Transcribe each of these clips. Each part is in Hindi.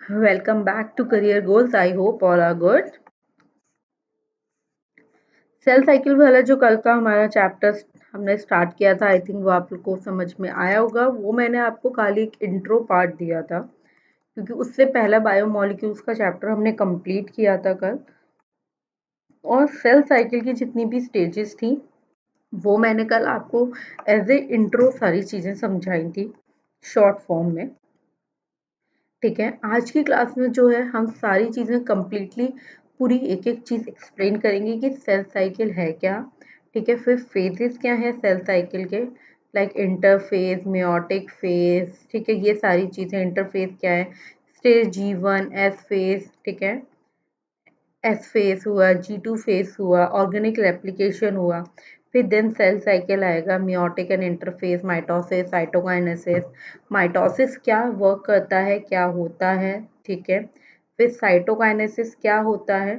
Welcome back to Career Goals. I hope all are good. Cell cycle वाला जो कल का हमारा चैप्टर हमने स्टार्ट किया था, आई थिंक वो आप लोग को समझ में आया होगा। वो मैंने आपको खाली एक इंट्रो पार्ट दिया था, क्योंकि उससे पहला बायोमोलिक्यूल्स का चैप्टर हमने कंप्लीट किया था कल। और सेल साइकिल की जितनी भी स्टेजेस थी, वो मैंने कल आपको एज ए इंट्रो सारी चीज़ें समझाई थी शॉर्ट फॉर्म में। ठीक है, आज की क्लास में जो है हम सारी चीज़ें कंप्लीटली पूरी एक एक चीज़ एक्सप्लेन करेंगे कि सेल साइकिल है क्या। ठीक है, फिर फेजेस क्या है सेल साइकिल के, लाइक इंटरफेज, मेयोटिक फेज। ठीक है, ये सारी चीज़ें, इंटरफेज क्या है, स्टेज G1, एस फेज। ठीक है, एस फेज हुआ, G2 फेज हुआ, ऑर्गेनिक रेप्लिकेशन हुआ, फिर देन सेल साइकिल आएगा, meiotic and interphase, mitosis, cytokinesis. Mitosis क्या वर्क करता है, क्या होता है। ठीक है, फिर साइटोकाइनेसिस क्या होता है।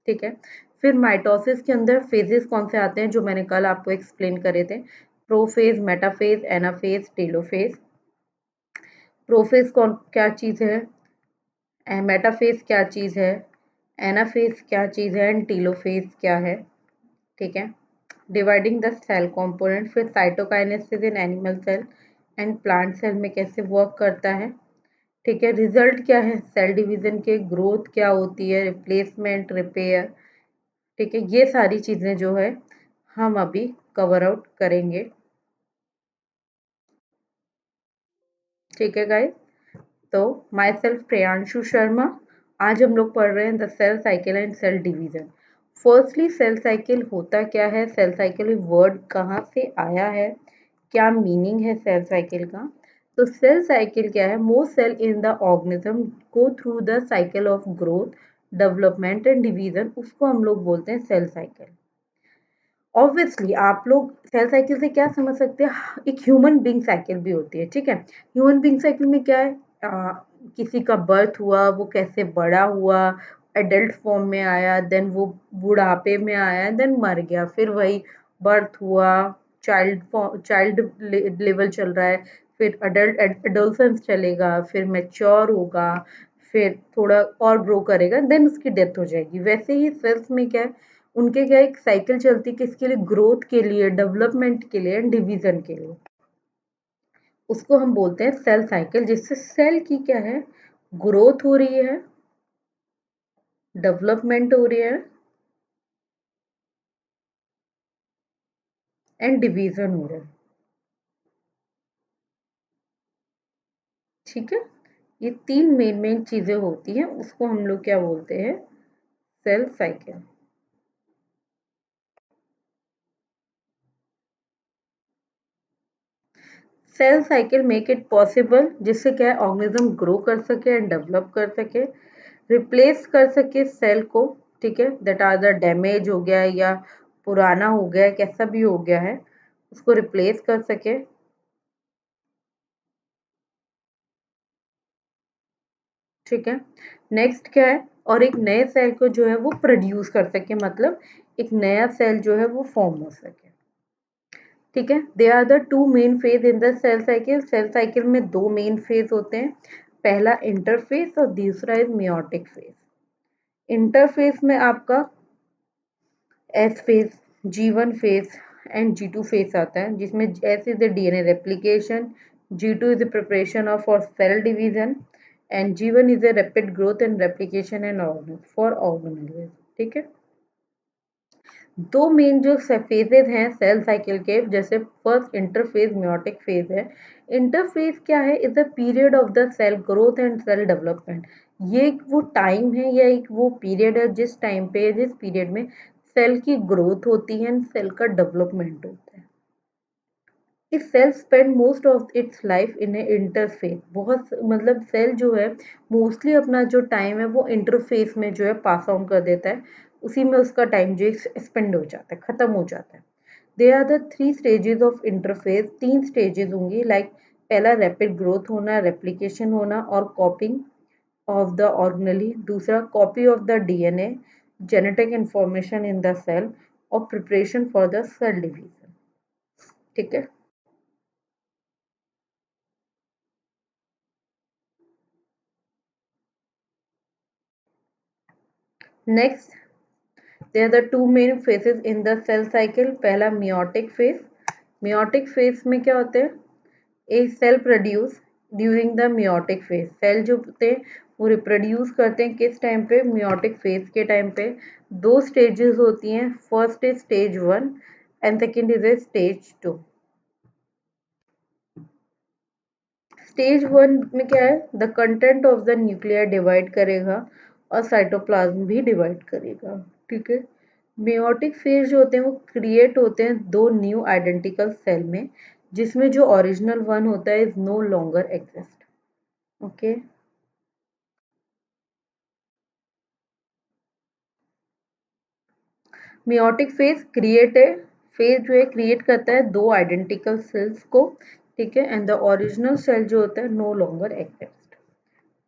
ठीक है, फिर माइटोसिस के अंदर फेजेस कौन से आते हैं जो मैंने कल आपको एक्सप्लेन करे थे, prophase, metaphase, anaphase, telophase. Prophase कौन क्या चीज़ है, मेटाफेज क्या चीज़ है, एनाफेज क्या चीज़ है, एंड टेलोफेज क्या है। ठीक है, डिवाइडिंग द सेल कंपोनेंट, फिर cytokinesis in animal cell and plant cell में कैसे वर्क करता है। ठीक है, रिजल्ट क्या है सेल डिवीजन के, ग्रोथ क्या होती है, रिप्लेसमेंट, रिपेयर। ठीक है, ये सारी चीज़ें जो है हम अभी कवर आउट करेंगे। ठीक है गाइस, तो माई सेल्फ प्रियांशु शर्मा। आज हम लोग पढ़ रहे हैं the cell cycle and cell division. Firstly cell cycle होता क्या है, सेल साइकिल वर्ड कहाँ से आया है, क्या मीनिंग है सेल साइकिल का। तो सेल साइकिल क्या है, most cell in the organism go through the cycle of growth, development and division, उसको हम लोग बोलते हैं सेल साइकिल। ऑब्वियसली आप लोग सेल साइकिल से क्या समझ सकते हैं, एक ह्यूमन बीइंग साइकिल भी होती है। ठीक है, ह्यूमन बीइंग साइकिल में क्या है, किसी का बर्थ हुआ, वो कैसे बड़ा हुआ, एडल्ट फॉर्म में आया, देन वो बुढ़ापे में आया, देन मर गया, फिर वही बर्थ हुआ, चाइल्ड लेवल चल रहा है, फिर अडल्ट एडोलसेंस चलेगा, फिर मैच्योर होगा, फिर थोड़ा और ग्रो करेगा, देन उसकी डेथ हो जाएगी। वैसे ही सेल्स में क्या है, उनके क्या एक साइकिल चलती है, किसके लिए, ग्रोथ के लिए, डेवलपमेंट के लिए एंड डिवीजन के लिए। उसको हम बोलते हैं सेल साइकिल, जिससे सेल की क्या है, ग्रोथ हो रही है, डेवलपमेंट हो रही है एंड डिवीजन हो रहा है। ठीक है, ये तीन मेन चीजें होती हैं, उसको हम लोग क्या बोलते हैं, cell cycle. Cell cycle make it possible, जिससे क्या है, ऑर्गेनिज्म ग्रो कर सके एंड डेवलप कर सके, रिप्लेस कर सके सेल को। ठीक है, दैट आर द डैमेज हो गया या पुराना हो गया, कैसा भी हो गया है, उसको रिप्लेस कर सके। ठीक है, नेक्स्ट क्या है, और एक नए सेल को जो है वो प्रोड्यूस कर सके, मतलब एक नया सेल जो है वो फॉर्म हो सके। ठीक है, they are the two main phase in the cell cycle. Cell cycle में दो मेन फेज होते हैं, पहला इंटरफेज और दूसरा इज मियोटिक फेज। इंटरफेज में आपका S phase, G1 phase and G2 phase आता है, जिसमें S is the DNA replication, G2 is the preparation of for cell division, and G1 is a rapid growth and replication and organ for organelles। ठीक है, दो मेन जो फेजेज हैं सेल साइकिल के, जैसे फर्स्ट इंटरफेज, मियोटिक फेज है। इंटरफेज क्या है, is the period of the cell growth and cell development. ये एक वो टाइम है या एक वो पीरियड है जिस टाइम पे, जिस पीरियड में सेल की ग्रोथ होती है एंड सेल का डेवलपमेंट होता है। इस cell spend most of its life in a interphase, बहुत मतलब सेल जो है मोस्टली अपना जो टाइम है वो इंटरफेज में जो है पास ऑन कर देता है, उसी में उसका टाइम जो स्पेंड हो जाता है, खत्म हो जाता है। They are the three stages of interphase, तीन स्टेजेस होंगी, लाइक पहला रैपिड ग्रोथ होना, रेप्लिकेशन होना और कॉपिंग ऑफ द ऑर्गेनेली, दूसरा copy of the DNA, genetic information in the cell, और preparation for the cell division. ठीक है, next, there are the two main phases in the cell cycle. पहला meiotic phase. meiotic phase में क्या होते हैं? A cell produce during the meiotic phase. Cell जो होते हैं वो रिप्रोड्यूस करते हैं किस टाइम पे? meiotic phase के टाइम पे. दो स्टेजेस होती हैं. First is stage 1 and second is stage 2. Stage 1 में क्या है? The content of the nuclear divide करेगा और साइटोप्लाज्म भी डिवाइड करेगा. ठीक है. मेयोटिक फेज जो होते हैं वो क्रिएट होते हैं दो न्यू आइडेंटिकल सेल में, जिसमें जो ओरिजिनल वन होता है is no longer exist. Okay. Meiotic phase phase जो है क्रिएट करता है दो आइडेंटिकल सेल्स को. ठीक है. एंड द ओरिजिनल सेल जो होता है नो लॉन्गर एग्जिस्ट.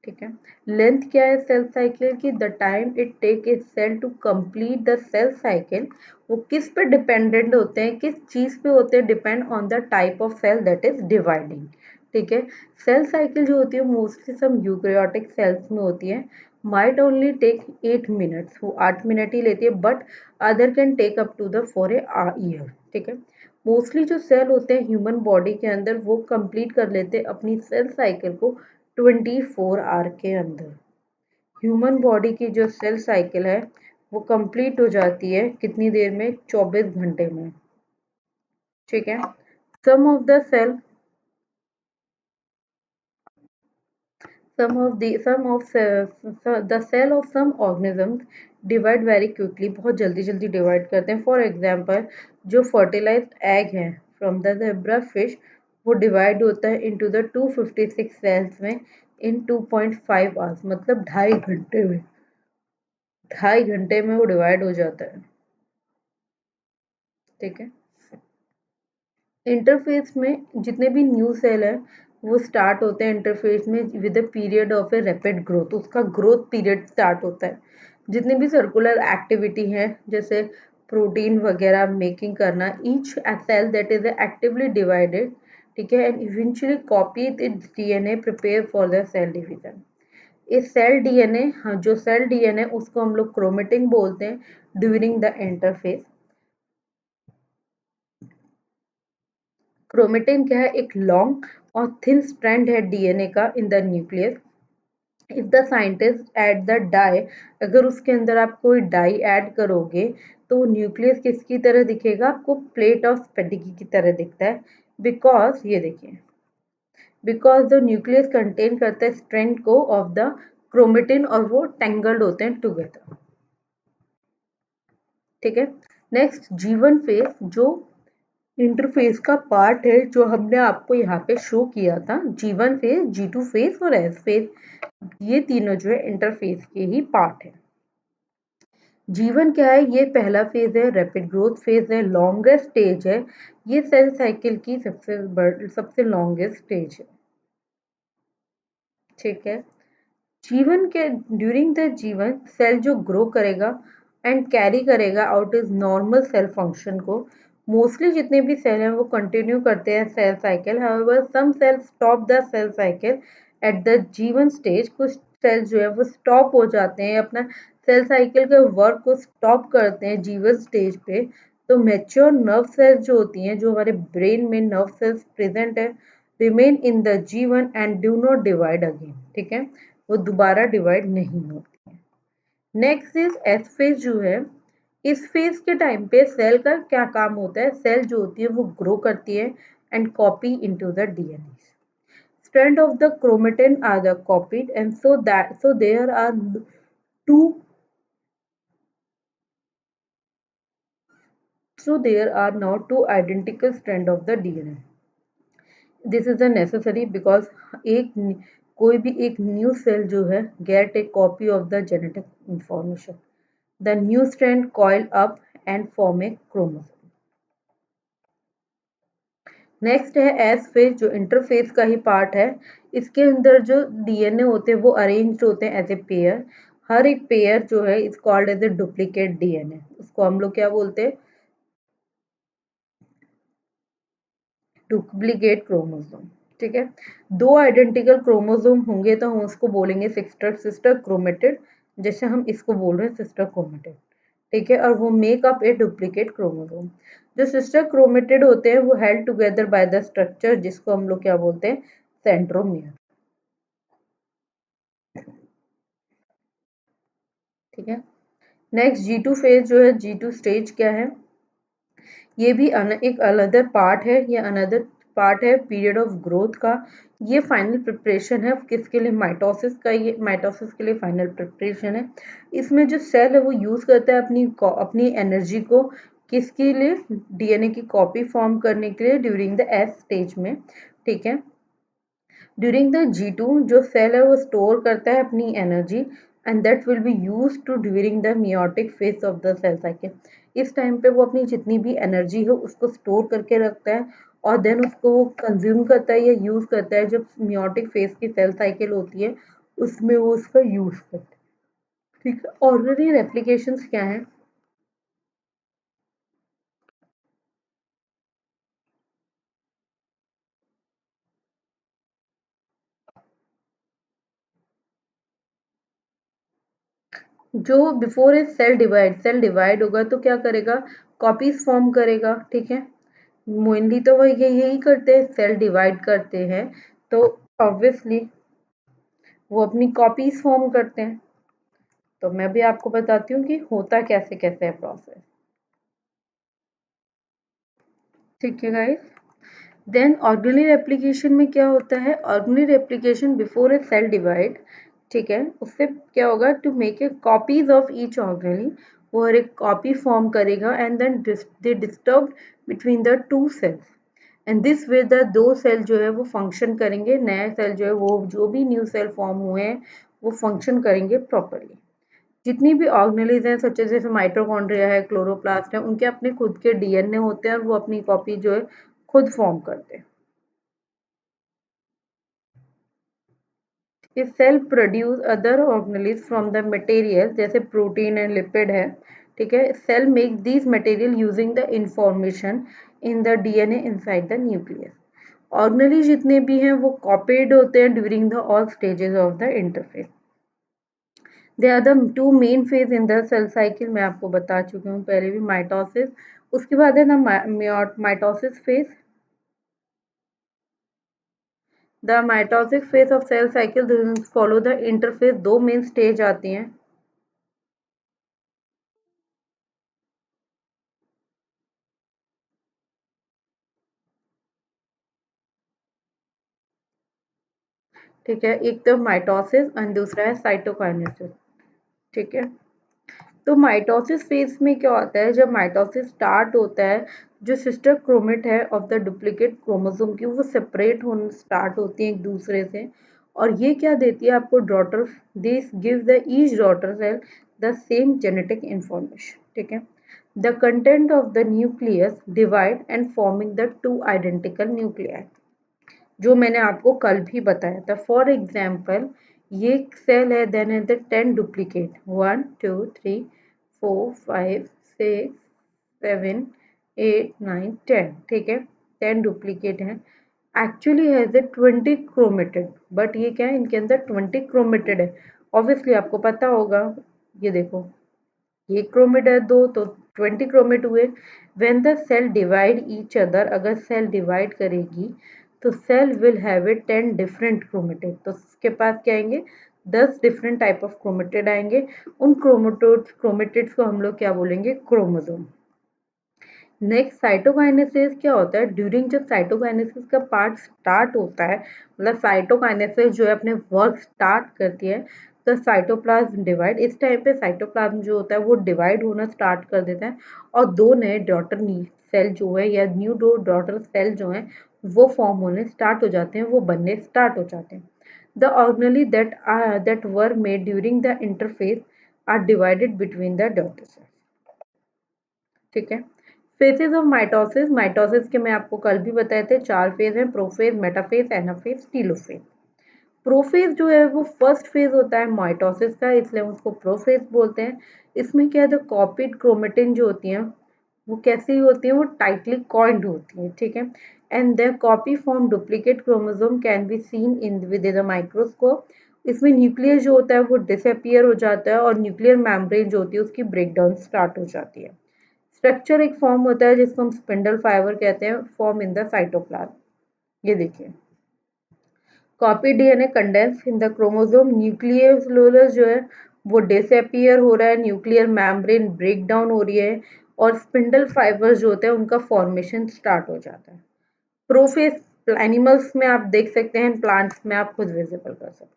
ठीक है. लेंथ क्या है सेल साइकिल की? The time it take a cell to complete the cell cycle. वो किस पे डिपेंडेंट होते हैं? किस चीज पे होते हैं? Depend on the type of cell that is dividing. ठीक है. सेल साइकिल जो होती है मोस्टली सब यूकैरियोटिक सेल्स में होती है. Might only take 8 minutes. वो 8 मिनट ही लेती है, but other can take up to the for a year. ठीक है. मोस्टली जो सेल होते हैं ह्यूमन बॉडी के अंदर वो कंप्लीट कर लेते हैं अपनी सेल साइकिल को 24 आवर के अंदर. ह्यूमन बॉडी की जो सेल साइकिल है वो कंप्लीट हो जाती है कितनी देर में? 24 घंटे में. ठीक है. Some of the cell some of the cell of some organisms divide very quickly. बहुत जल्दी जल्दी डिवाइड करते हैं. फॉर एग्जाम्पल जो फर्टिलाइज्ड एग है फ्रॉम द जेब्रा फिश वो डिवाइड होता है इनटू द 256 सेल्स में इन 2.5 आवर्स. मतलब 2.5 घंटे में. 2.5 घंटे में वो डिवाइड हो जाता है. ठीक है. इंटरफेस में जितने भी न्यू सेल है वो स्टार्ट होते हैं इंटरफेस में with a period of a rapid growth. उसका ग्रोथ पीरियड स्टार्ट होता है. जितनी भी सर्कुलर एक्टिविटी है जैसे प्रोटीन वगैरह मेकिंग करना, each cell that is actively divided. ठीक है. And eventually copy its DNA prepare for the cell division. इस सेल डीएनए, हाँ, जो सेल डीएनए उसको हम लोग क्रोमेटिन बोलते हैं ड्यूरिंग द इंटरफेस. क्रोमेटिन क्या है? एक लॉन्ग और थिन स्ट्रैंड है डीएनए का in the nucleus. If the scientist add the dye, अगर उसके अंदर आप कोई डाई ऐड करोगे तो न्यूक्लियस किसकी तरह दिखेगा? आपको प्लेट ऑफ स्पेटिकी की तरह दिखता है. बिकॉज ये देखिए, बिकॉज द न्यूक्लियस कंटेन करता है स्ट्रैंड को ऑफ द क्रोमेटिन और वो टेंगल्ड होते हैं टुगेदर. ठीक है. नेक्स्ट जीवन फेज जो इंटरफेस का पार्ट है जो हमने आपको यहाँ पे शो किया था. G1 फेज, G2 फेज और S फेज, ये तीनों जो है इंटरफेस के ही पार्ट है. G1 क्या है? ये पहला फेज है, रैपिड ग्रोथ फेज है, लॉन्गेस्ट स्टेज है. ये सेल साइकिल की सबसे लॉन्गेस्ट स्टेज है. ठीक है. जीवन के ड्यूरिंग द जीवन सेल जो ग्रो करेगा एंड कैरी करेगा out is normal cell function को. मोस्टली जितने भी सेल हैं वो कंटिन्यू करते हैं cell cycle. However some cell stop the cell cycle at the G one stage. कुछ सेल जो है वो स्टॉप हो जाते हैं अपना सेल साइकिल के वर्क को स्टॉप करते हैं जीवन स्टेज पे. तो मेच्योर नर्व सेल्स जो होती हैं, जो हमारे ब्रेन में नर्व सेल्स प्रेजेंट है, रिमेन इन द जीवन and do not divide again. ठीक है. वो दोबारा डिवाइड नहीं होती है. नेक्स्ट इज एस फेज जो है. इस फेज के टाइम पे सेल का क्या काम होता है? सेल जो होती है वो ग्रो करती है and copy into the DNA. Strand of the chromatin are the copied and so there are two so there are now two identical strand of the DNA. This is a necessary because एक कोई भी एक न्यू सेल जो है gate A copy of the genetic information. The new strand coil up and form A chromosome. Next है एस फेज जो इंटरफेज का ही पार्ट है. इसके अंदर जो डीएनए होते हैं वो अरेंज्ड होते हैं एज ए पेयर. हर एक पेयर जो है is called as a duplicate DNA. उसको हम लोग क्या बोलते हैं? Duplicate chromosome. ठीक है. दो आइडेंटिकल क्रोमोसोम होंगे तो हम उसको बोलेंगे सिस्टर क्रोमेटिड. जैसे हम इसको बोल रहे हैं सिस्टर क्रोमेटिड, ठीक है, और वो make up a duplicate chromosome. जो सिस्टर क्रोमेटिड होते हैं वो held together by the structure जिसको हम लोग क्या बोलते हैं, सेंट्रोमियर, ठीक है। नेक्स्ट G2 फेज जो है, G2 स्टेज क्या है, ये भी एक अनदर पार्ट है, ये अनदर पार्ट है पीरियड ऑफ ग्रोथ का। ये फाइनल प्रिपरेशन है किसके लिए, माइटोसिस का, ये माइटोसिस के लिए फाइनल प्रिपरेशन है। इसमें जो सेल है वो यूज करता है अपनी एनर्जी को किसके लिए, डीएनए की कॉपी फॉर्म करने के लिए ड्यूरिंग द एस स्टेज में, ठीक है। ड्यूरिंग द G2 जो सेल है वो स्टोर करता है अपनी energy and that will be use to during the meiotic phase of the cell cycle. इस टाइम पे वो अपनी जितनी भी एनर्जी है उसको स्टोर करके रखता है और देन उसको वो कंज्यूम करता है या यूज करता है जब मियोटिक फेज की सेल साइकिल होती है उसमें वो उसका यूज करता है, ठीक है। ऑर्डिनरी रेप्लिकेशंस क्या है, जो बिफोर ए सेल डिवाइड होगा तो क्या करेगा, कॉपीज फॉर्म करेगा, ठीक है। मेनली तो वो यही करते हैं, सेल डिवाइड करते हैं, तो ऑब्वियसली वो अपनी कॉपीज फॉर्म करते हैं। तो मैं भी आपको बताती हूँ कि होता कैसे कैसे है प्रोसेस, ठीक है गाइस। देन ऑर्गेनल रेप्लिकेशन में क्या होता है, organelle replication before a cell divide, ठीक है, उससे क्या होगा, to make a copies of each organelle, वो हर एक कॉपी फॉर्म करेगा and then they disturb between the two cells and this way the दो सेल जो है वो फंक्शन करेंगे, नया सेल जो है वो जो भी न्यू सेल फॉर्म हुए हैं वो फंक्शन करेंगे प्रॉपरली। जितनी भी ऑर्गेनेलिज हैं सच जैसे माइटोकॉन्ड्रिया है, क्लोरोप्लास्ट है, उनके अपने खुद के डीएनए होते हैं और वो अपनी कॉपी जो है खुद फॉर्म करते हैं। ये cell produce other organelles from the material जैसे प्रोटीन एंड लिपिड है, ठीक है। Cell make these material using the information in the DNA inside the nucleus. Organelles जितने भी हैं वो कॉपीड होते हैं during the all stages of the interphase. They are the two main phase in the cell cycle, मैं आपको बता चुकी हूँ पहले भी, माइटोसिस, उसके बाद है ना mitosis phase. The mitosis phase of cell cycle follow the interphase, दो मेन स्टेज आती हैं, ठीक है। एक तो माइटोसिस एंड दूसरा है साइटोकाइनेसिस, ठीक है। तो माइटोसिस फेज में क्या होता है, जब माइटोसिस स्टार्ट होता है जो सिस्टर क्रोमेट है ऑफ द डुप्लीकेट क्रोमोसोम की वो सेपरेट होना स्टार्ट होती है एक दूसरे से, और ये क्या देती है आपको, daughter, this give the each daughter cell the same genetic information, ठीक है। The content of the nucleus divide and forming the two identical nuclei, जो मैंने आपको कल भी बताया था। फॉर एग्जाम्पल ये सेल है, देन है द 10 डुप्लीकेट, 1 2 3 4 5 6 7 8 9 10, ठीक है, 10 डुप्लीकेट हैं। Actually has a 20 chromatid, but ये क्या है, इनके अंदर 20 क्रोमेटेड है। ऑब्वियसली आपको पता होगा, ये देखो, ये क्रोमेट है दो तो 20 क्रोमेट हुए। When the cell divide each other, अगर सेल डिवाइड करेगी तो cell will have a 10 different chromatid, तो उसके पास क्या आएंगे, 10 डिफरेंट टाइप ऑफ क्रोमेटेड आएंगे। उन क्रोमेटेड्स को हम लोग क्या बोलेंगे, क्रोमोसोम। नेक्स्ट साइटोकाइनेसिस क्या होता है, ड्यूरिंग जब साइटोकाइनेसिस का पार्ट स्टार्ट होता है, मतलब साइटोकाइनेसिस जो है अपने वर्क स्टार्ट करती है, तो साइटोप्लाज्म डिवाइड, इस टाइम पे साइटोप्लाज्म जो होता है वो डिवाइड होना स्टार्ट कर देता है और दो नए डॉटर सेल जो है या न्यू दो डॉटर सेल जो है वो फॉर्म होने स्टार्ट हो जाते हैं, वो बनने स्टार्ट हो जाते हैं। The organelle that were made during the interphase are divided between the daughter cell, ठीक है। फेजेस ऑफ माइटोसिस, माइटोसिस के मैं आपको कल भी बताए थे, चार फेज हैं, prophase, metaphase, anaphase, telophase. Prophase जो है वो फर्स्ट फेज होता है माइटोसिस का, इसलिए हम उसको प्रोफेज बोलते हैं। इसमें क्या है, द कॉपीड क्रोमेटिन जो होती हैं वो कैसी होती है, वो टाइटली कॉइल्ड होती है, ठीक है। And their copy form duplicate chromosome can be seen in with the microscope, इसमें न्यूक्लियस जो होता है वो डिसअपियर हो जाता है और न्यूक्लियर मेम्ब्रेन जो होती है उसकी ब्रेकडाउन स्टार्ट हो जाती है। स्ट्रक्चर एक फॉर्म होता है जिसको हम स्पिंडल फाइबर कहते हैं, फॉर्म इन द साइटोप्लाज्म। ये देखिए, copy DNA condense in the chromosome, nucleus जो है वो डिसअपियर हो रहा है, न्यूक्लियर मेम्ब्रेन ब्रेक डाउन हो रही है और स्पिंडल फाइबर्स जो होते हैं उनका फॉर्मेशन स्टार्ट हो जाता है। प्रोफेज एनिमल्स में आप देख सकते हैं, प्लांट्स में आप खुद विजिबल कर सकते हैं।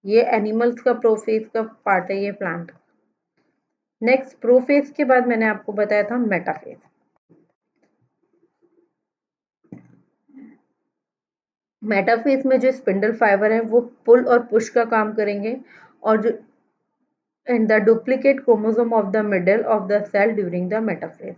ये एनिमल्स का प्रोफेज का पार्ट है, ये प्लांट। नेक्स्ट, प्रोफेज के बाद मैंने आपको बताया था मेटाफेज। मेटाफेज में जो स्पिंडल फाइबर है वो पुल और पुश का काम करेंगे और जो and the duplicate chromosome of the middle of the cell during the metaphase.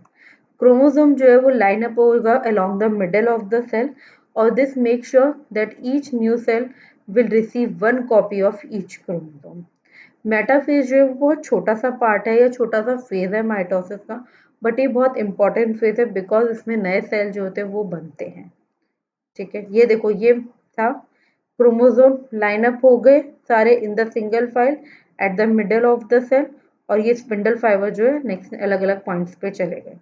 Chromosome जो है वो लाइन अप होगा along the middle of the cell और this makes sure that each new cell will receive one copy of each chromosome. Metaphase जो है वो बहुत छोटा सा पार्ट है या छोटा सा फेज है माइटोसिस का, बट ये बहुत इंपॉर्टेंट फेज है बिकॉज इसमें नए सेल जो होते हैं वो बनते हैं। ठीक है, ये देखो, ये था क्रोमोसोम लाइन अप हो गए सारे in the single file at the middle of the cell और ये स्पिंडल फाइबर जो है नेक्स्ट अलग अलग पॉइंट्स पे चले गए।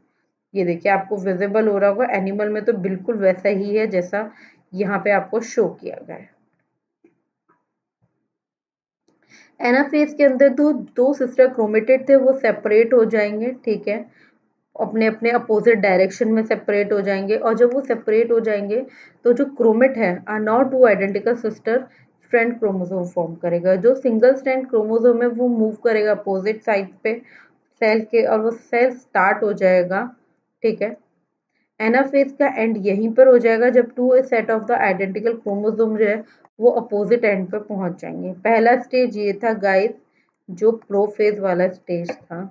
ये देखिए, आपको विजिबल हो रहा होगा, एनिमल में तो बिल्कुल वैसा ही है जैसा यहाँ पे आपको शो किया गया है। एनाफेज के अंदर दो सिस्टर क्रोमेटिड थे, वो सेपरेट हो जाएंगे। ठीक है, अपने अपने अपोजिट डायरेक्शन में सेपरेट हो जाएंगे और जब वो सेपरेट हो जाएंगे तो जो क्रोमेट है are not two identical sister strand chromosome form करेगा। जो सिंगल स्ट्रैंड क्रोमोसोम है वो मूव करेगा अपोजिट साइड पे सेल के और वो सेल स्टार्ट हो जाएगा। ठीक है, एनाफेज का एंड यहीं पर हो जाएगा जब two set of the identical chromosome जो है वो अपोजिट एंड पे पहुंच जाएंगे। पहला स्टेज ये था गाइस, जो प्रोफेज वाला स्टेज था।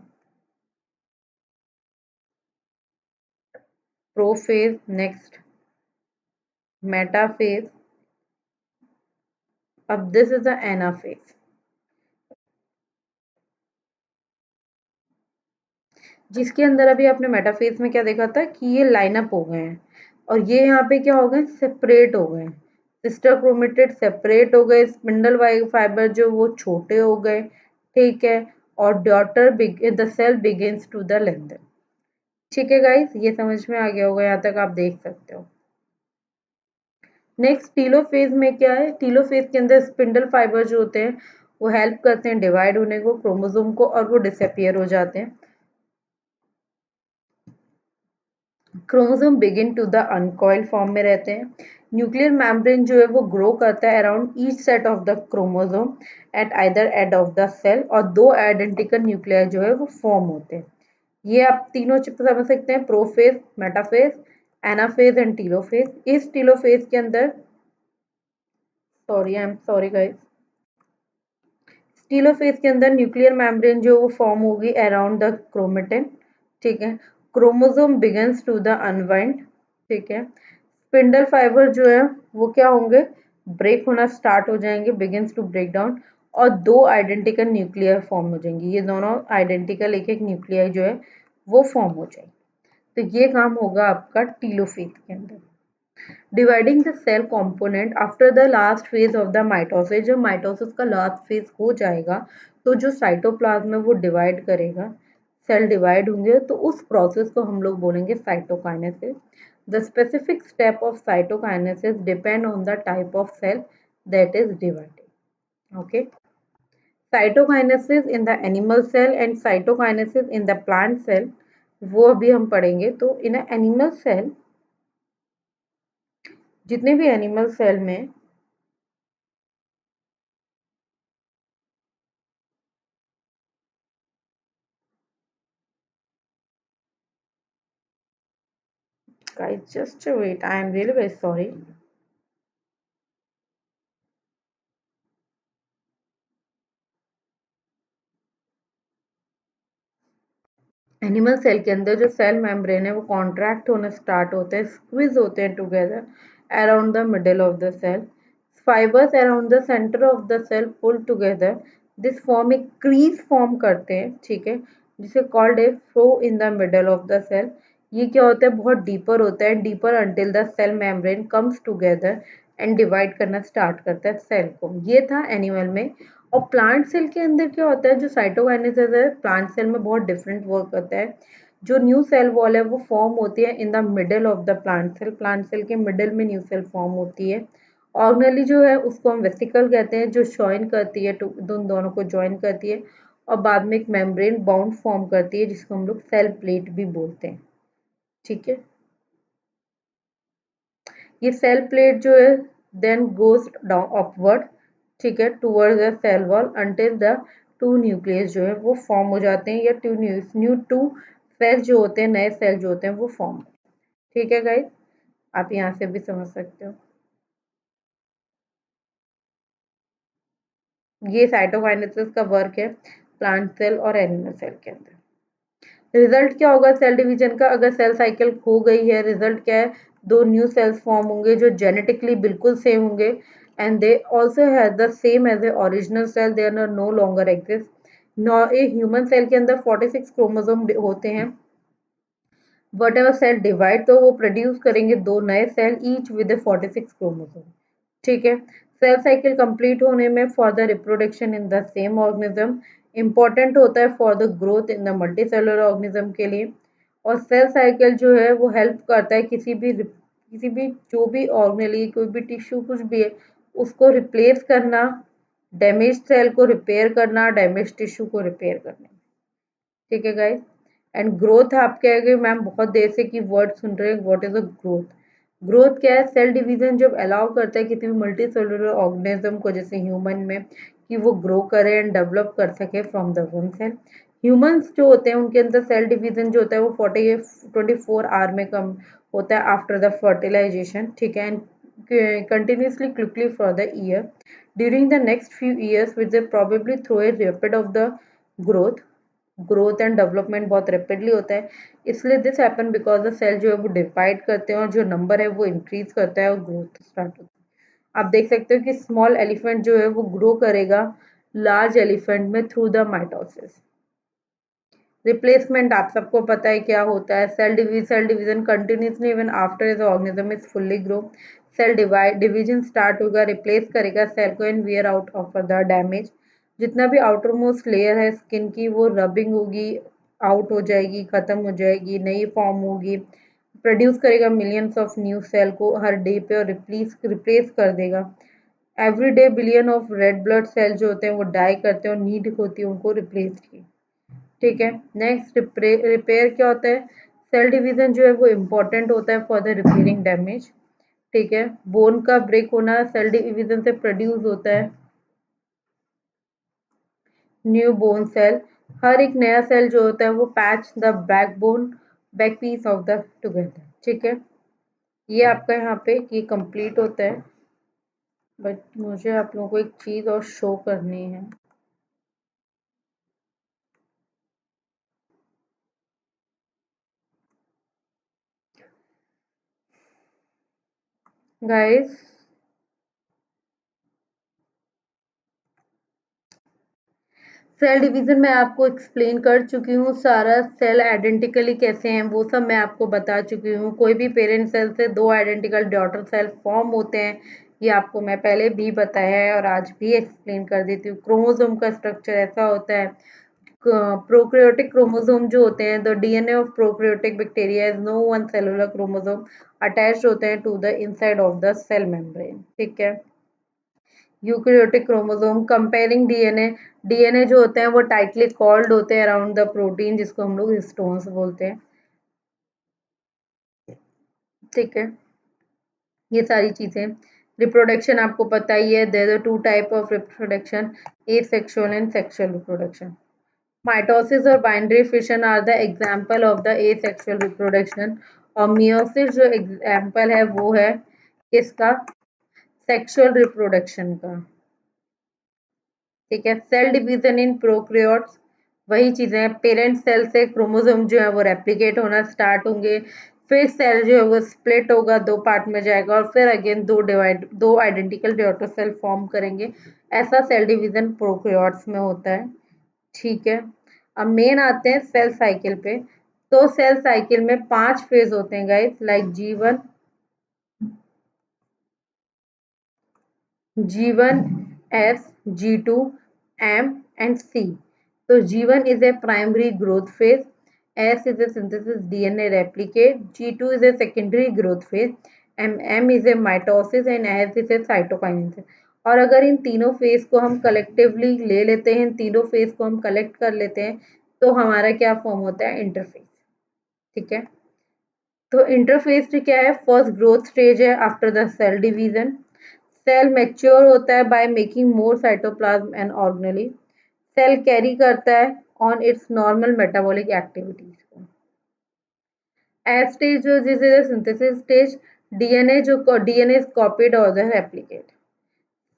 प्रोफेज, नेक्स्ट मेटाफेज, अब दिस इज द एनाफेज, जिसके अंदर अभी आपने मेटाफेज में क्या देखा था कि ये लाइनअप हो गए हैं और ये यहाँ पे क्या हो गए, सेपरेट हो गए। सिस्टर क्रोमेटिड सेपरेट हो गए, स्पिंडल फाइबर जो वो छोटे हो गए। ठीक है, और daughter the cell begins to the length. ठीक है गाइस, ये समझ में आ गया होगा, यहाँ तक आप देख सकते हो। नेक्स्ट, टीलोफेज में क्या है, टीलोफेज के अंदर स्पिंडल फाइबर जो होते हैं वो हेल्प करते हैं डिवाइड होने को क्रोमोसोम को और वो डिसअपियर हो जाते हैं। Chromosome begin to the uncoil form में रहते हैं। न्यूक्लियर मेम्ब्रेन जो है वो ग्रो करता है around each set of the chromosome at either end of the cell और दो आइडेंटिकल न्यूक्लियर जो है वो फॉर्म होते हैं। ये आप तीनों चिप समझ सकते हैं, prophase, metaphase, anaphase and telophase. इस टीलोफेज के अंदर, I am sorry guys, telophase के अंदर न्यूक्लियर मेम्ब्रेन जो वो फॉर्म होगी अराउंड द क्रोमेटिन। ठीक है, chromosome begins to the unwind. ठीक है, स्पिंडल फाइबर जो है वो क्या होंगे, ब्रेक होना स्टार्ट हो जाएंगे, बिगिंस टू ब्रेक डाउन और दो आइडेंटिकल न्यूक्लियर फॉर्म हो जाएंगी। ये दोनों आइडेंटिकल एक एक न्यूक्लियर जो है वो फॉर्म हो जाएंगे। तो ये काम होगा आपका टीलोफेज के अंदर। Dividing the cell component after the last phase of the mitosis, जब माइटोसिस का लास्ट फेज हो जाएगा तो जो साइटोप्लाज्म है वो डिवाइड करेगा, सेल डिवाइड होंगे तो उस प्रोसेस को हम लोग बोलेंगे cytokinesis. The specific step of cytokinesis depend on the type of cell that is divided. Okay, cytokinesis in the animal cell and cytokinesis in the plant cell वो अभी हम पढ़ेंगे। तो इन एनिमल सेल, जितने भी एनिमल सेल में guys, just wait, I am really very sorry. Animal cell के अंदर जो सेल मेम्ब्रेन है वो कॉन्ट्रैक्ट होने स्टार्ट होते हैं, स्क्विज होते हैं together around the middle of the cell. Fibres around the centre of the cell pull together, this form एक क्रीज फॉर्म करते हैं। ठीक है, जिसे called a furrow in the middle of the cell. ये क्या होता है, बहुत डीपर होता है, deeper until the cell membrane comes together and divide करना स्टार्ट करता है सेल को। ये था एनिमल में। और प्लांट सेल के अंदर क्या होता है, जो साइटोकाइनेसिस है प्लांट सेल में बहुत डिफरेंट वर्क करता है। जो न्यू सेल वॉल है वो फॉर्म होती है in the middle of the plant cell के मिडल में न्यू सेल फॉर्म होती है। ऑर्गेनली जो है उसको हम वेसिकल कहते हैं, जो जॉइन करती है दोनों को जॉइन करती है, और बाद में एक मेम्ब्रेन बाउंड फॉर्म करती है जिसको हम लोग सेल प्लेट भी बोलते हैं। ठीक है, ये सेल प्लेट जो है देन गोज डाउन अपवर्ड, ठीक है, towards the cell wall until the two nucleus जो है वो फॉर्म हो जाते हैं, या टू सेल जो होते हैं, नए सेल जो होते हैं वो फॉर्म। ठीक है गाइस, आप यहाँ से भी समझ सकते हो। ये साइटोकाइनेसिस का वर्क है प्लांट सेल और एनिमल सेल के अंदर। रिजल्ट क्या होगा सेल डिवीजन का, अगर सेल साइकिल खो गई है, रिजल्ट क्या है, दो न्यू सेल्स फॉर्म होंगे जो जेनेटिकली बिल्कुल सेम होंगे, and they also have the same as a original cell, they are no longer exist. Now a human cell के अंदर 46 क्रोमोसोम होते हैं। वट एवर सेल डिवाइड तो वो प्रोड्यूस करेंगे दो नए सेल ईच विद 46 क्रोमोसोम। ठीक है, सेल साइकिल कंप्लीट होने में for the reproduction in the same organism important होता है for the growth in the multi cellular organism के लिए। और सेल साइकिल जो है वो हेल्प करता है किसी भी जो भी ऑर्गेनली कोई भी टिश्यू कुछ भी है उसको रिप्लेस करना, डैमेज सेल को रिपेयर करना, डैमेज टिश्यू को रिपेयर करना। ठीक है गाइस, एंड ग्रोथ आप कहेंगे मैम बहुत देर से की वर्ड सुन रहे हैं, what is a growth. Growth क्या है, सेल डिवीजन जब अलाउ करता है किसी भी मल्टी सेलुलर ऑर्गेनिज्म को, जैसे ह्यूमन में, कि वो ग्रो करे एंड डेवलप कर सके from the one cell. Humans जो होते हैं उनके अंदर सेल डिवीजन जो होता है वो 24 आवर में कम होता है आफ्टर द फर्टिलाइजेशन। ठीक है, and continuously quickly for the year during the next few years which they probably through a rapid of the growth growth and development बहुत रैपिडली होता है, इसलिए this happen because the cell जो है वो डिवाइड करते हैं और जो नंबर है वो इंक्रीज करता है और ग्रोथ स्टार्ट होता है। आप देख सकते हो कि स्मॉल एलिफेंट जो है वो ग्रो करेगा लार्ज एलिफेंट में थ्रू द माइटोसिस। रिप्लेसमेंट आप सबको पता है क्या होता है, cell division continuously even after the organism is fully grow. Cell division start होगा, रिप्लेस करेगा सेल को and wear out of the damage. जितना भी आउटर मोस्ट लेयर है स्किन की वो रबिंग होगी, आउट हो जाएगी, खत्म हो जाएगी, नई फॉर्म होगी, प्रोड्यूस करेगा मिलियंस ऑफ न्यू सेल को हर डे पे और रिप्लेस कर देगा। Every day billion of red blood cell जो होते हैं वो डाई करते हैं और नीड होती है उनको रिप्लेस की। ठीक है, नेक्स्ट रिपेयर क्या होता है, सेल डिवीजन जो है वो इम्पोर्टेंट होता है फॉर द रिपेयरिंग डैमेज। ठीक है, बोन का ब्रेक होना सेल डिवीजन से प्रोड्यूस होता है न्यू बोन सेल। हर एक नया सेल जो होता है वो patch the back piece of the together. ठीक है, ये आपका यहाँ पे ये कंप्लीट होता है, बट मुझे आप लोगों को एक चीज और शो करनी है। गाइस, सेल डिवीजन मैं आपको एक्सप्लेन कर चुकी हूँ, सारा सेल आइडेंटिकली कैसे हैं वो सब मैं आपको बता चुकी हूँ। कोई भी पेरेंट सेल से दो आइडेंटिकल डॉटर सेल फॉर्म होते हैं, ये आपको मैं पहले भी बताया है और आज भी एक्सप्लेन कर देती हूँ। क्रोमोसोम का स्ट्रक्चर ऐसा होता है, प्रोकैरियोटिक क्रोमोसोम जो होते हैं, the DNA of prokaryotic bacteria is no one cellular chromosome attached होते हैं to the inside of the cell membrane. ठीक है, eukaryotic chromosome comparing DNA, DNA जो होते हैं वो टाइटली कॉल्ड होते हैं अराउंड द प्रोटीन जिसको हम लोग हिस्टोन्स बोलते हैं। ठीक है, ये सारी चीजें। रिप्रोडक्शन आपको पता ही है, there are two type of reproduction, asexual and sexual reproduction. Mitosis और binary fission are the example of the asexual reproduction, और मियोसिस जो एग्जाम्पल है वो है इसका सेक्सुअल रिप्रोडक्शन का। ठीक है, सेल डिवीजन इन प्रोकैरियोट्स वही चीजें, पेरेंट सेल से क्रोमोसोम जो है वो रेप्लिकेट होना स्टार्ट होंगे, फिर सेल जो है वो स्प्लिट होगा, दो पार्ट में जाएगा और फिर अगेन दो आइडेंटिकल डॉटर सेल फॉर्म करेंगे। ऐसा सेल डिवीजन प्रोकैरियोट्स में होता है। ठीक है, अब मेन आते हैं सेल साइकिल पे। तो सेल साइकिल में 5 फेज होते हैं guys, like G1, G1, S, G2, M, and C. So G1 is a primary growth phase, S is a synthesis DNA replicate, G2 is a secondary growth phase, M is a mitosis and S is a cytokinesis. और अगर इन तीनों फेज को हम कलेक्टिवली ले लेते हैं, इन तीनों फेज को हम कलेक्ट कर लेते हैं, तो हमारा क्या फॉर्म होता है? इंटरफेज। ठीक है, तो इंटरफेज क्या है? फर्स्ट ग्रोथ स्टेज है after the cell division. Cell mature होता है by making more cytoplasm and organelle. Cell carry करता है on its normal metabolic activities को। एस स्टेज जो this is synthesis stage, DNA is copied और the replicate.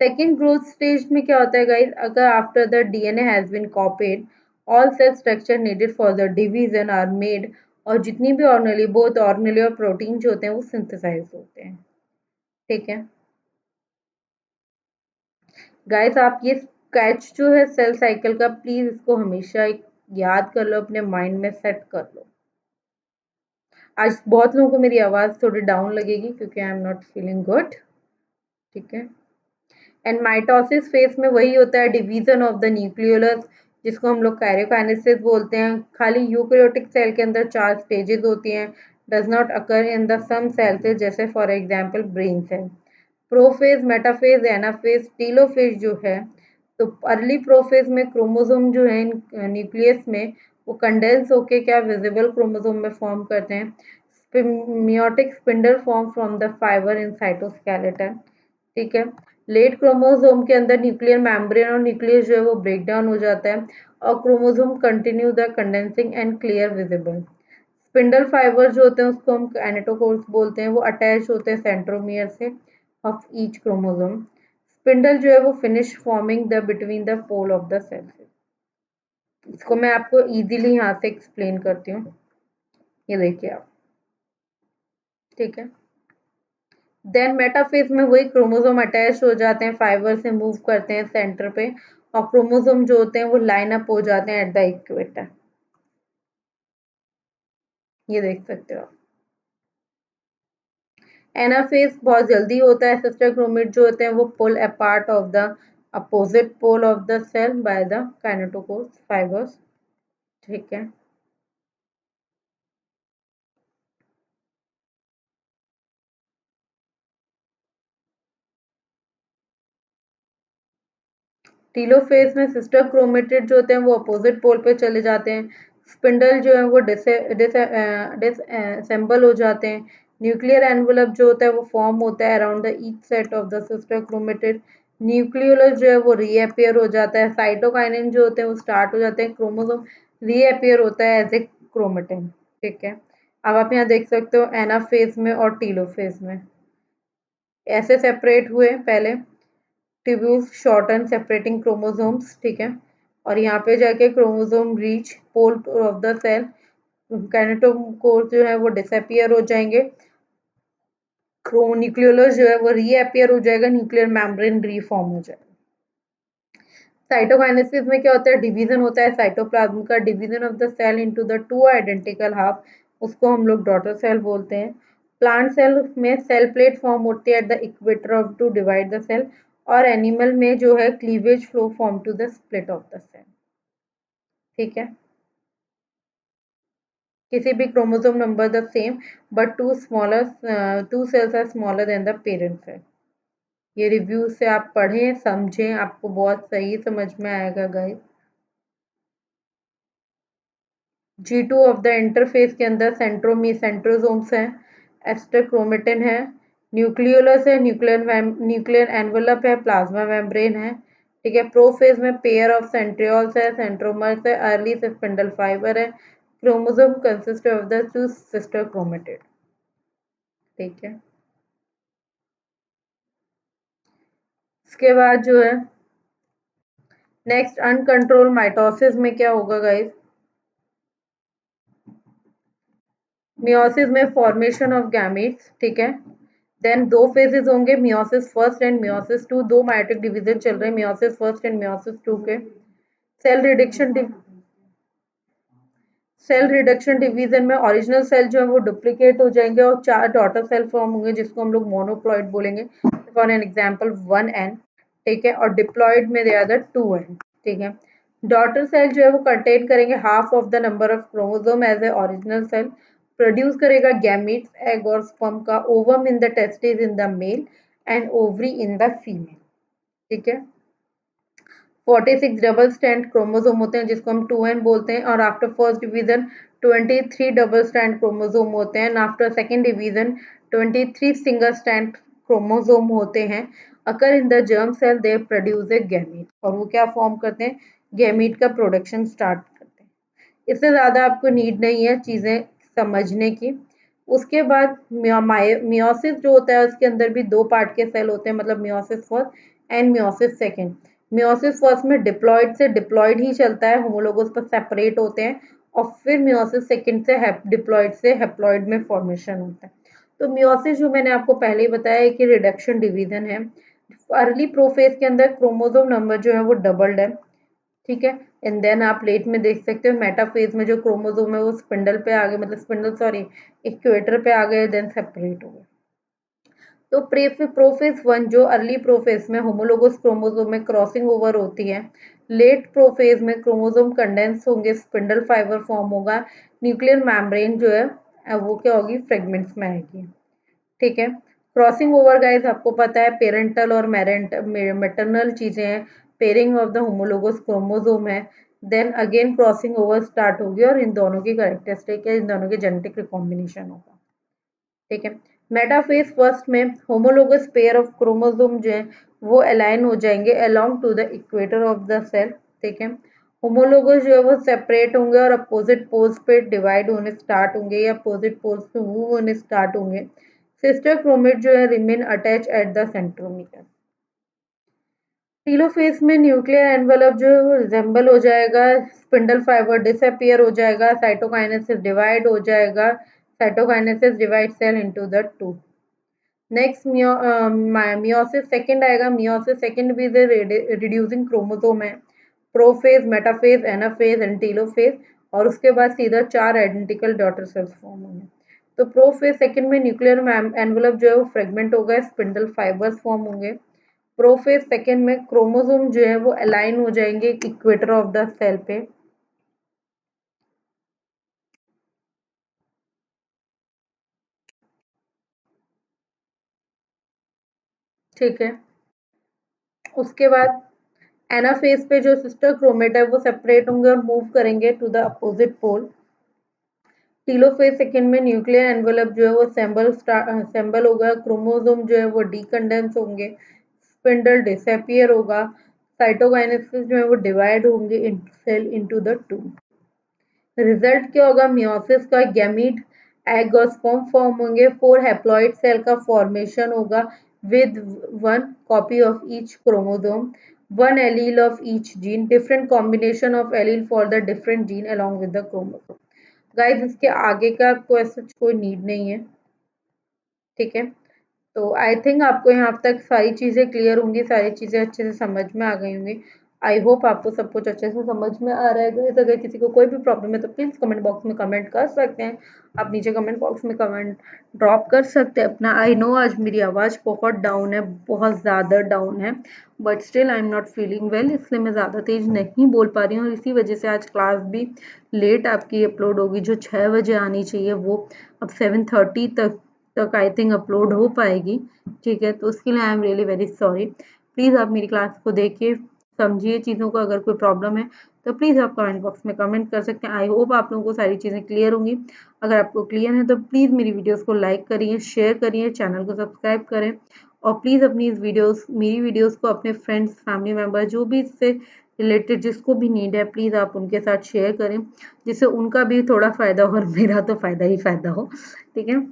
Second growth stage में क्या होता है गाइस? अगर after the DNA has been copied, all cell structure needed for the division are made, और जितनी भी ऑर्गेनेली, बोथ ऑर्गेनेली और प्रोटीन जो होते हैं वो सिंथेसाइज होते हैं। ठीक है गाइस, आप ये स्केच जो है सेल साइकिल का, प्लीज इसको हमेशा याद कर लो, अपने माइंड में सेट कर लो। आज बहुत लोगों को मेरी आवाज थोड़ी डाउन लगेगी क्योंकि I am not feeling good. ठीक है, एंड माइटोसिस फेज में वही होता है, डिवीजन ऑफ द न्यूक्लियोलस, जिसको हम लोग कैरियोकाइनेसिस बोलते हैं। खाली यूकैरियोटिक सेल के अंदर 4 स्टेजेस होती हैं, does not occur in the some cells, जैसे for example brain cell. Prophase, metaphase, anaphase, telophase जो है, तो अर्ली प्रोफेज में क्रोमोसोम जो है न्यूक्लियस में, वो कंडेंस होके क्या विजिबल क्रोमोसोम में फॉर्म करते हैं। Meiotic spindle form from the fibre in cytoskeleton. ठीक है, लेट क्रोमोसोम के अंदर न्यूक्लियर मेम्ब्रेन और न्यूक्लियस जो है वो ब्रेक डाउन हो जाता है, और chromosome continue the condensing and clear visible. Spindle fibre जो होते हैं उसको हम कैनेटोकोर्स बोलते हैं, वो अटैच होते हैं सेंट्रोमियर से ऑफ ईच क्रोमोसोम। स्पिंडल जो है वो finish forming the between the pole of the cell. इसको मैं आपको इजीली यहाँ से एक्सप्लेन करती हूँ, ये देखिए आप। ठीक है, देन मेटाफेज में वही क्रोमोसोम अटैच हो जाते हैं, फाइबर से मूव करते हैं सेंटर पे, और क्रोमोसोम जो होते हैं वो लाइन अप हो जाते हैं एट द इक्वेटर। ये देख सकते हो आप। एनाफेज बहुत जल्दी होता है, सिस्टर क्रोमेट जो होते हैं वो pull apart of the opposite pole of the cell by the kinetochore fibres. ठीक है, टीलोफेज में सिस्टर क्रोमेटिड जो होते हैं वो अपोजिट पोल पे चले जाते हैं। स्पिंडल जो है वो डिसअसेंबल हो जाते हैं। न्यूक्लियर एनवलप जो होता है वो फॉर्म होता है around the each set of the sister chromatid. Nucleolus जो है वो रीअपियर हो जाता है। साइटोकाइनिन जो होते हैं वो स्टार्ट हो जाते हैं। क्रोमोसोम रीअपियर होता है एज ए क्रोमेटिन। ठीक है, अब आप यहाँ देख सकते हो एनाफेज में और टीलोफेज में ऐसे सेपरेट हुए पहले, ट्यूब्यूल्स शॉर्टन सेपरेटिंग क्रोमोसोम्स। ठीक है, और यहाँ पे जाके chromosome reach pole of the cell, kinetochore जो है वो डिसअपियर हो जाएंगे। न्यूक्लियोलस जो है वो रीअपियर हो जाएगा, न्यूक्लियर मेम्ब्रेन रीफॉर्म हो जाएगा। साइटोकाइनेसिस में क्या होता है? डिवीजन होता है साइटोप्लाज्म का, division of the cell into the two identical half, उसको हम लोग डॉटर सेल बोलते हैं। प्लांट सेल में सेल प्लेट फॉर्म होती है at the equator of to divide the cell, और एनिमल में जो है cleavage furrow form to the split of the cell. ठीक है, किसी भी chromosome number the same, but two cells are smaller than the parent cell. ये रिव्यू से आप पढ़ें समझें, आपको बहुत सही समझ में आएगा guys. G2 of the interface के अंदर सेंट्रोसोम्स हैं, एस्टर क्रोमेटिन है, न्यूक्लियोलस है, न्यूक्लियर एनवलप है, प्लाज्मा मेम्ब्रेन है। ठीक है, प्रोफेज में पेयर ऑफ सेंट्रियोल्स है, सेंट्रोमर्स है, अर्ली से स्पिंडल फाइबर है। Chromosome consist of the two sister chromatid. ठीक है, इसके बाद जो है नेक्स्ट अनकंट्रोल माइटोसिस में क्या होगा गाइस? मियोसिस में फॉर्मेशन ऑफ गैमेट्स। ठीक है, देन दो फेजेस होंगे, meiosis first and meiosis two. दो माइटिक डिवीजन चल रहे हैं, meiosis first and meiosis two के। Cell reduction cell reduction division में ओरिजिनल सेल जो है वो डुप्लीकेट हो जाएंगे और 4 डॉटर सेल फॉर्म होंगे जिसको हम लोग मोनोप्लॉइड बोलेंगे। फॉर एन एग्जांपल 1n, ठीक है, और डिप्लॉइड में दे आर द 2n, ठीक है। डॉटर सेल जो है वो कंटेन करेंगे half of the number of chromosome as a original cell, produce करेगा गैमीट्स, एग और स्पर्म का, ovum in the testis in the male and ovary in the female, ठीक है। 46 डबल स्टैंड क्रोमोसोम होते हैं जिसको हम 2n बोलते हैं, और after first division 23 double stand chromosome होते हैं, after second division 23 single stand chromosome होते हैं। Occur in the germ cell they produce a gamete, और वो क्या फॉर्म करते हैं, गैमीट का प्रोडक्शन स्टार्ट करते हैं। इससे ज़्यादा आपको नीड नहीं है चीज़ें समझने की। उसके बाद मियोसिस जो होता है उसके अंदर भी दो पार्ट के सेल होते हैं, मतलब meiosis first and meiosis second. Meiosis first में डिप्लॉइड से डिप्लॉइड ही चलता है, होमोलोगस पर सेपरेट होते हैं, और फिर मियोसिस सेकेंड से डिप्लॉइड से हैप्लॉइड में फॉर्मेशन होता है। तो मियोसिस जो मैंने आपको पहले ही बताया कि रिडक्शन डिवीजन है। अर्ली प्रोफेज के अंदर क्रोमोसोम नंबर जो है वो डबल्ड है, ठीक है। एंड देन आप लेट में देख सकते हो मेटाफेज में जो क्रोमोसोम है वो स्पिंडल पे आ गए, मतलब स्पिंडल सॉरी इक्वेटर पे आ गए, देन सेपरेट हो गए। तो प्रोफेज वन जो अर्ली प्रोफेज में होमोलोगस क्रोमोसोम में क्रॉसिंग ओवर होती है, लेट प्रोफेज में क्रोमोसोम कंडेंस होंगे, स्पिंडल फाइबर फॉर्म होगा, न्यूक्लियर मेम्ब्रेन जो है वो क्या होगी, फ्रेगमेंट्स में आएगी, ठीक है। क्रॉसिंग ओवर गाइस आपको पता है पेरेंटल और मैटरनल चीजें हैं, pairing of the homologous chromosome है, then again crossing over start होगी और इन दोनों की कैरेक्टरिस्टिक है, इन दोनों के जेनेटिक रिकॉम्बिनेशन होगा, ठीक है। मेटाफेज फर्स्ट में होमोलोगस पेयर ऑफ क्रोमोसोम जो है वो अलाइन हो जाएंगे along to the equator of the cell, ठीक है। होमोलोगस जो है वो सेपरेट होंगे और अपोजिट पोल्स पे डिवाइड होने स्टार्ट होंगे या अपोजिट पोल्स पे मूव होने स्टार्ट होंगे। सिस्टर क्रोमेट जो है remain attach at the centromere. Telophase में न्यूक्लियर एनवेलप जो है वो रिजेंबल हो जाएगा, स्पिंडल फाइबर डिसअपियर हो जाएगा, साइटोकाइनेसिस डिवाइड हो जाएगा, cytokinesis divide cell into the two. Next meiosis second आएगा, मियोसिस सेकंड भी रिड्यूसिंग क्रोमोसोम है, prophase, metaphase, anaphase and telophase, और उसके बाद सीधा 4 आइडेंटिकल डॉटर सेल्स फॉर्म होंगे। तो प्रोफेज सेकंड में न्यूक्लियर एनवेलप जो है वो फ्रेगमेंट होगा, स्पिंडल फाइबर्स फॉर्म होंगे। प्रोफेज सेकंड में क्रोमोसोम जो है वो अलाइन हो जाएंगे इक्वेटर ऑफ द सेल पे, ठीक है। उसके बाद एनाफेज पे जो सिस्टर क्रोमेट है वो सेपरेट होंगे और मूव करेंगे to the opposite pole. Telophase second में न्यूक्लियर एनवेलप जो है वो असेंबल होगा, क्रोमोसोम जो है वो डीकंडेंस होंगे, स्पिंडल डिसअपियर होगा, साइटोकाइनेसिस जो है वो डिवाइड होंगे cell into the two. Result क्या होगा, मियोसिस का, गैमीट, एग और स्पर्म फॉर्म होंगे, 4 हैप्लॉइड सेल का फॉर्मेशन होगा with 1 copy of each chromosome, 1 allele of each gene, different combination of allele for the different gene along with the chromosome. Guys इसके आगे का आपको ऐसा कोई नीड नहीं है, ठीक है। तो आई थिंक आपको यहाँ तक सारी चीज़ें क्लियर होंगी, सारी चीज़ें अच्छे से समझ में आ गई होंगी। आई होप आपको सब कुछ अच्छे से समझ में आ रहा है। गाइस अगर किसी को कोई भी प्रॉब्लम है तो प्लीज़ कमेंट बॉक्स में कमेंट कर सकते हैं, आप नीचे कमेंट बॉक्स में कमेंट ड्रॉप कर सकते हैं अपना। आई नो आज मेरी आवाज़ बहुत डाउन है, बहुत ज़्यादा डाउन है, but still I am not feeling well, इसलिए मैं ज़्यादा तेज़ नहीं बोल पा रही हूँ, और इसी वजह से आज क्लास भी लेट आपकी अपलोड होगी, जो 6 बजे आनी चाहिए वो अब 7:30 तक आई थिंक अपलोड हो पाएगी, ठीक है। तो उसके लिए I am really very sorry. Please आप मेरी क्लास को देखिए, समझिए चीज़ों को, अगर कोई प्रॉब्लम है तो प्लीज़ आप कमेंट बॉक्स में कमेंट कर सकते हैं। आई होप आप लोगों को सारी चीज़ें क्लियर होंगी। अगर आपको क्लियर है तो प्लीज़ मेरी वीडियोस को लाइक करिए, शेयर करिए, चैनल को सब्सक्राइब करें, और प्लीज़ अपनी मेरी वीडियोस को अपने फ्रेंड्स, फैमिली मेम्बर, जो भी इससे रिलेटेड जिसको भी नीड है, प्लीज़ आप उनके साथ शेयर करें, जिससे उनका भी थोड़ा फ़ायदा हो और मेरा तो फ़ायदा ही फ़ायदा हो, ठीक है।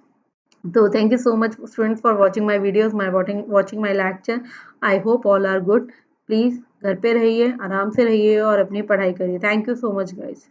So thank you so much students for watching my videos, watching my lecture. I hope all are good. Please घर पे रहिए, आराम से रहिए और अपनी पढ़ाई करिए। Thank you so much guys.